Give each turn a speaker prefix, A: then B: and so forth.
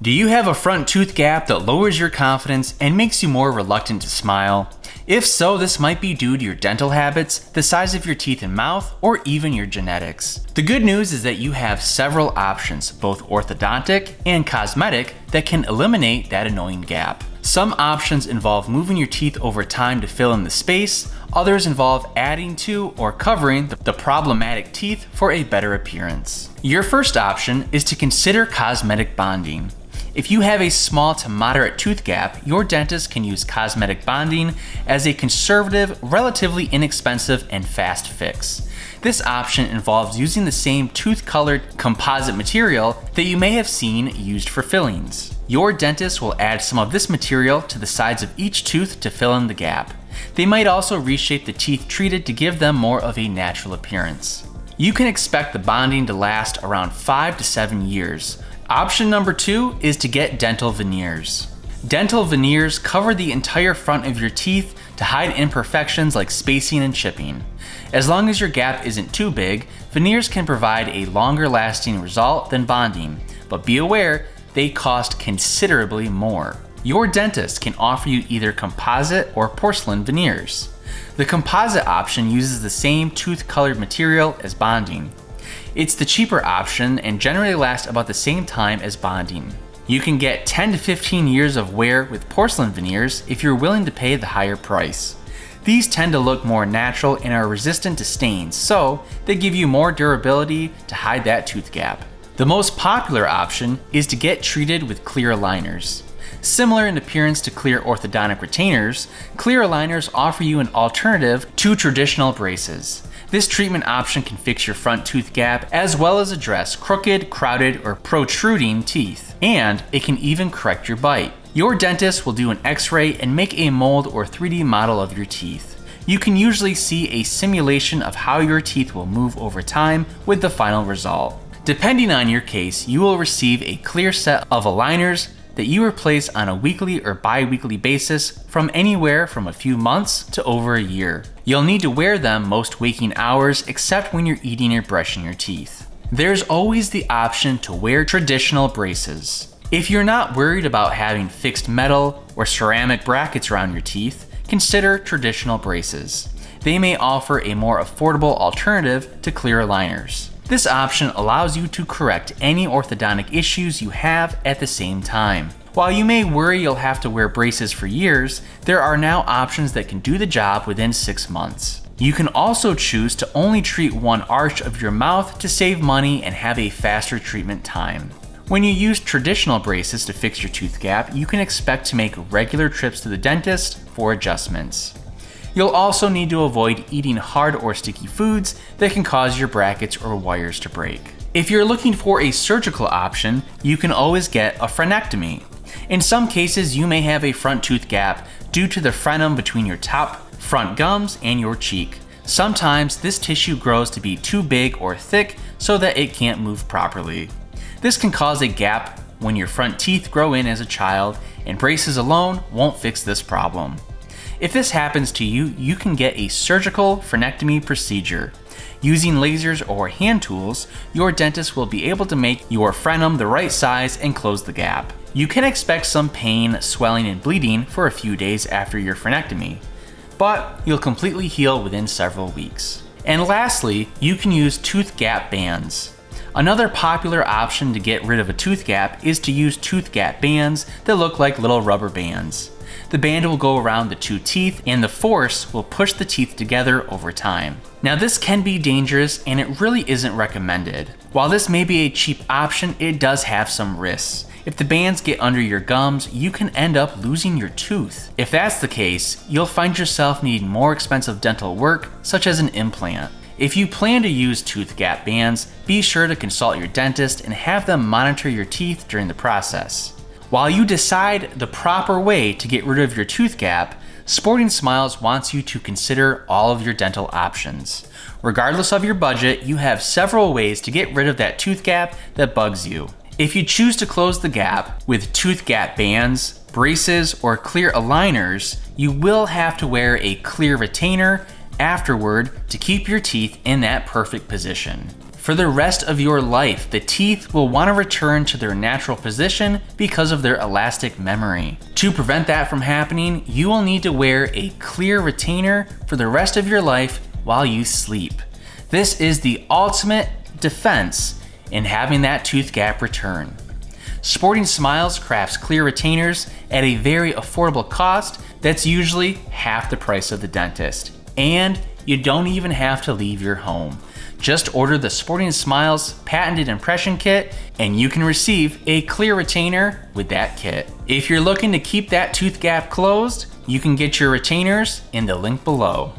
A: Do you have a front tooth gap that lowers your confidence and makes you more reluctant to smile? If so, this might be due to your dental habits, the size of your teeth and mouth, or even your genetics. The good news is that you have several options, both orthodontic and cosmetic, that can eliminate that annoying gap. Some options involve moving your teeth over time to fill in the space, others involve adding to or covering the problematic teeth for a better appearance. Your first option is to consider cosmetic bonding. If you have a small to moderate tooth gap, your dentist can use cosmetic bonding as a conservative, relatively inexpensive, and fast fix. This option involves using the same tooth-colored composite material that you may have seen used for fillings. Your dentist will add some of this material to the sides of each tooth to fill in the gap. They might also reshape the teeth treated to give them more of a natural appearance. You can expect the bonding to last around 5 to 7 years. Option number 2 is to get dental veneers. Dental veneers cover the entire front of your teeth to hide imperfections like spacing and chipping. As long as your gap isn't too big, veneers can provide a longer lasting result than bonding, but be aware they cost considerably more. Your dentist can offer you either composite or porcelain veneers. The composite option uses the same tooth-colored material as bonding. It's the cheaper option and generally lasts about the same time as bonding. You can get 10 to 15 years of wear with porcelain veneers if you're willing to pay the higher price. These tend to look more natural and are resistant to stains, so they give you more durability to hide that tooth gap. The most popular option is to get treated with clear aligners. Similar in appearance to clear orthodontic retainers, clear aligners offer you an alternative to traditional braces. This treatment option can fix your front tooth gap as well as address crooked, crowded, or protruding teeth, and it can even correct your bite. Your dentist will do an X-ray and make a mold or 3D model of your teeth. You can usually see a simulation of how your teeth will move over time with the final result. Depending on your case, you will receive a clear set of aligners that you replace on a weekly or bi-weekly basis from anywhere from a few months to over a year. You'll need to wear them most waking hours except when you're eating or brushing your teeth. There's always the option to wear traditional braces. If you're not worried about having fixed metal or ceramic brackets around your teeth, consider traditional braces. They may offer a more affordable alternative to clear aligners. This option allows you to correct any orthodontic issues you have at the same time. While you may worry you'll have to wear braces for years, there are now options that can do the job within 6 months. You can also choose to only treat one arch of your mouth to save money and have a faster treatment time. When you use traditional braces to fix your tooth gap, you can expect to make regular trips to the dentist for adjustments. You'll also need to avoid eating hard or sticky foods that can cause your brackets or wires to break. If you're looking for a surgical option, you can always get a frenectomy. In some cases, you may have a front tooth gap due to the frenum between your top front gums and your cheek. Sometimes this tissue grows to be too big or thick so that it can't move properly. This can cause a gap when your front teeth grow in as a child, and braces alone won't fix this problem. If this happens to you, you can get a surgical frenectomy procedure. Using lasers or hand tools, your dentist will be able to make your frenum the right size and close the gap. You can expect some pain, swelling, and bleeding for a few days after your frenectomy, but you'll completely heal within several weeks. And lastly, you can use tooth gap bands. Another popular option to get rid of a tooth gap is to use tooth gap bands that look like little rubber bands. The band will go around the two teeth and the force will push the teeth together over time. Now this can be dangerous and it really isn't recommended. While this may be a cheap option, it does have some risks. If the bands get under your gums, you can end up losing your tooth. If that's the case, you'll find yourself needing more expensive dental work, such as an implant. If you plan to use tooth gap bands, be sure to consult your dentist and have them monitor your teeth during the process. While you decide the proper way to get rid of your tooth gap, SportingSmiles wants you to consider all of your dental options. Regardless of your budget, you have several ways to get rid of that tooth gap that bugs you. If you choose to close the gap with tooth gap bands, braces, or clear aligners, you will have to wear a clear retainer afterward to keep your teeth in that perfect position. For the rest of your life, the teeth will want to return to their natural position because of their elastic memory. To prevent that from happening, you will need to wear a clear retainer for the rest of your life while you sleep. This is the ultimate defense in having that tooth gap return. SportingSmiles crafts clear retainers at a very affordable cost that's usually half the price of the dentist. And you don't even have to leave your home. Just order the SportingSmiles patented impression kit and you can receive a clear retainer with that kit. If you're looking to keep that tooth gap closed, you can get your retainers in the link below.